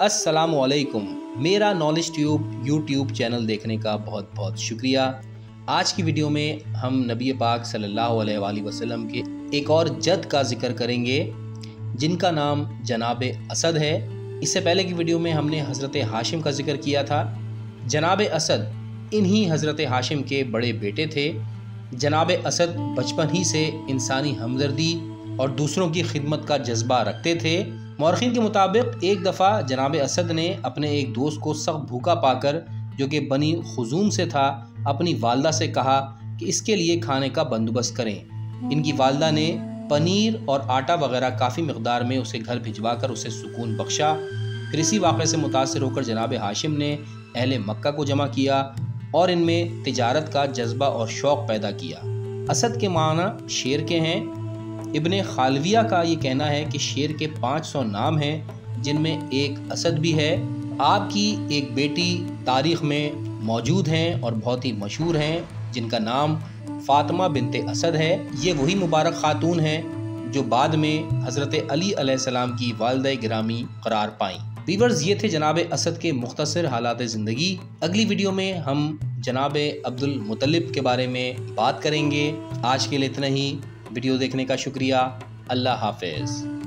अस्सलामुअलैकुम। मेरा knowledge tube YouTube channel देखने का बहुत बहुत शुक्रिया। आज की वीडियो में हम नबी पाक सल्लल्लाहु अलैहि वसल्लम के एक और जद का जिक्र करेंगे जिनका नाम जनाब असद है। इससे पहले की वीडियो में हमने हज़रत हाशिम का जिक्र किया था। जनाब असद इन्हीं हज़रत हाशिम के बड़े बेटे थे। जनाब असद बचपन ही से इंसानी हमदर्दी और दूसरों की खिदमत का जज्बा रखते थे। मौरखीन के मुताबिक एक दफ़ा जनाब असद ने अपने एक दोस्त को सख्त भूखा पाकर, जो कि बनी खुजूम से था, अपनी वालदा से कहा कि इसके लिए खाने का बंदोबस्त करें। इनकी वालदा ने पनीर और आटा वगैरह काफ़ी मकदार में उसे घर भिजवा कर उसे सुकून बख्शा। फिर इसी वाक़े से मुतासर होकर जनाब हाशिम ने अहले मक्का को जमा किया और इनमें तिजारत का जज्बा और शौक़ पैदा किया। असद के माना शेर के हैं। इब्ने खालविया का ये कहना है कि शेर के 500 नाम हैं, जिनमें एक असद भी है। आपकी एक बेटी तारीख़ में मौजूद हैं और बहुत ही मशहूर हैं, जिनका नाम फ़ातिमा बिनते असद है। ये वही मुबारक खातून हैं जो बाद में हज़रत अली अलैहिस्सलाम की वालिदा गिरामी करार पाईं। व्यूअर्स, ये थे जनाब असद के मुख्तसर हालात ज़िंदगी। अगली वीडियो में हम जनाब अब्दुल मुत्तलिब के बारे में बात करेंगे। आज के लिए इतना ही। वीडियो देखने का शुक्रिया। अल्लाह हाफ़िज़।